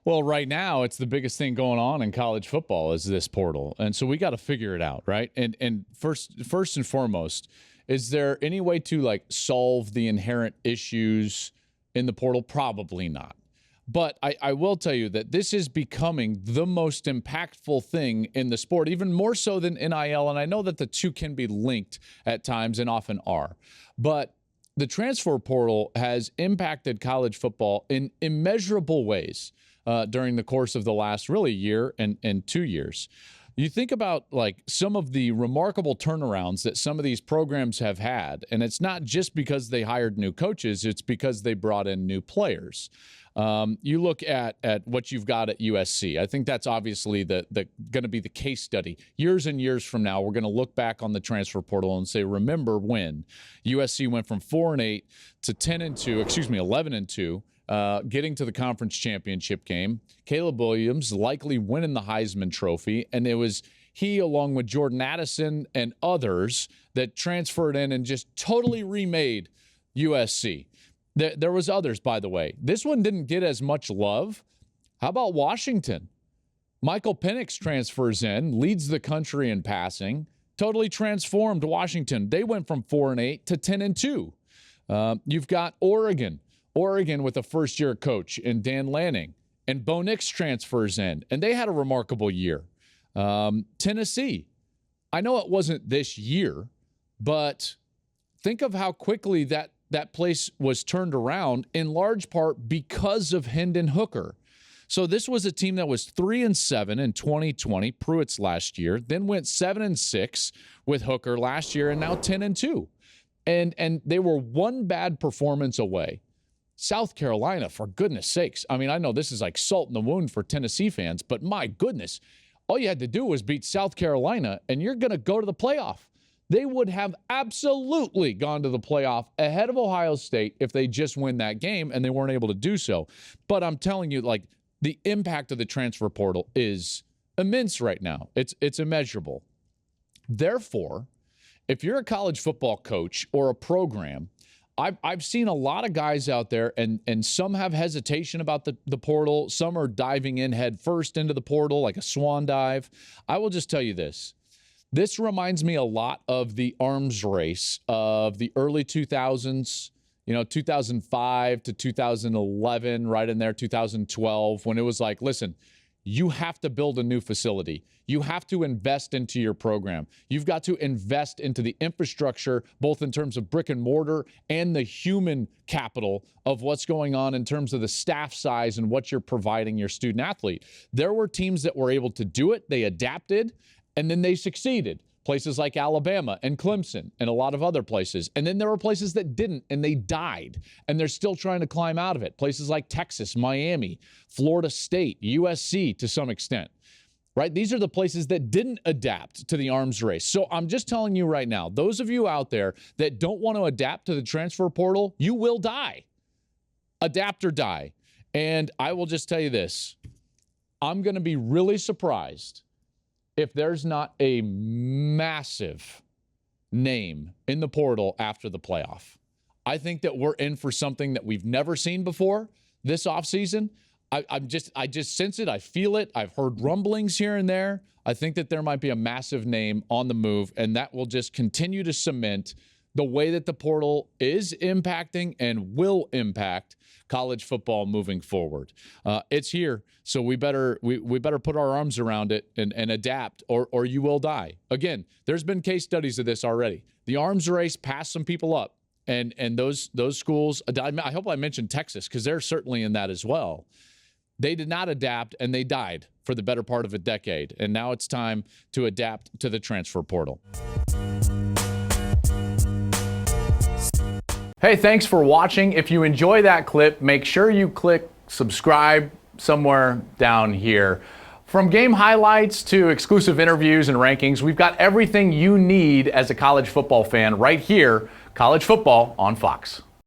Well, right now it's the biggest thing going on in college football is this portal, and so we got to figure it out, right? And first and foremost, is there any way to like solve the inherent issues in the portal? Probably not. But I will tell you that this is becoming the most impactful thing in the sport, even more so than NIL. And I know that the two can be linked at times and often are. But the transfer portal has impacted college football in immeasurable ways during the course of the last really year and 2 years. You think about like some of the remarkable turnarounds that some of these programs have had, and it's not just because they hired new coaches, it's because they brought in new players. You look at what you've got at USC. I think that's obviously the going to be the case study. Years and years from now, we're going to look back on the transfer portal and say, remember when USC went from 4-8 to 10-2, 11-2. Getting to the conference championship game, Caleb Williams likely winning the Heisman Trophy, and it was he, along with Jordan Addison and others, that transferred in and just totally remade USC. There was others, by the way. This one didn't get as much love. How about Washington? Michael Penix transfers in, leads the country in passing, totally transformed Washington. They went from 4-8 to 10-2. You've got Oregon with a first-year coach in Dan Lanning, and Bo Nix transfers in, and they had a remarkable year. Tennessee, I know it wasn't this year, but think of how quickly that place was turned around, in large part because of Hendon Hooker. So this was a team that was 3-7 in 2020, Pruitt's last year, then went 7-6 with Hooker last year, and now 10-2. And they were one bad performance away. South Carolina, for goodness sakes. I mean, I know this is like salt in the wound for Tennessee fans, but my goodness, all you had to do was beat South Carolina, and you're going to go to the playoff. They would have absolutely gone to the playoff ahead of Ohio State if they just win that game, and they weren't able to do so. But I'm telling you, like, the impact of the transfer portal is immense right now. It's immeasurable. Therefore, if you're a college football coach or a program, I've seen a lot of guys out there, and some have hesitation about the portal. Some are diving in head first into the portal like a swan dive. I will just tell you this. This reminds me a lot of the arms race of the early 2000s, 2005 to 2011, right in there, 2012, when it was like, listen, you have to build a new facility. You have to invest into your program. You've got to invest into the infrastructure, both in terms of brick and mortar and the human capital of what's going on in terms of the staff size and what you're providing your student athlete. There were teams that were able to do it. They adapted, and then they succeeded. Places like Alabama and Clemson and a lot of other places. And then there were places that didn't, and they died, and they're still trying to climb out of it. Places like Texas, Miami, Florida State, USC to some extent, right? These are the places that didn't adapt to the arms race. So I'm just telling you right now, those of you out there that don't want to adapt to the transfer portal, you will die. Adapt or die. And I will just tell you this. I'm going to be really surprised if there's not a massive name in the portal after the playoff. I think that we're in for something that we've never seen before this offseason. I just sense it. I feel it. I've heard rumblings here and there. I think that there might be a massive name on the move, and that will just continue to cement the way that the portal is impacting and will impact college football moving forward. It's here, so we better put our arms around it and adapt, or you will die. Again, there's been case studies of this already. The arms race passed some people up, and those schools, I hope I mentioned Texas, because they're certainly in that as well. They did not adapt, and they died for the better part of a decade, and now it's time to adapt to the transfer portal. Hey, thanks for watching. If you enjoy that clip, make sure you click subscribe somewhere down here. From game highlights to exclusive interviews and rankings, we've got everything you need as a college football fan right here, College Football on Fox.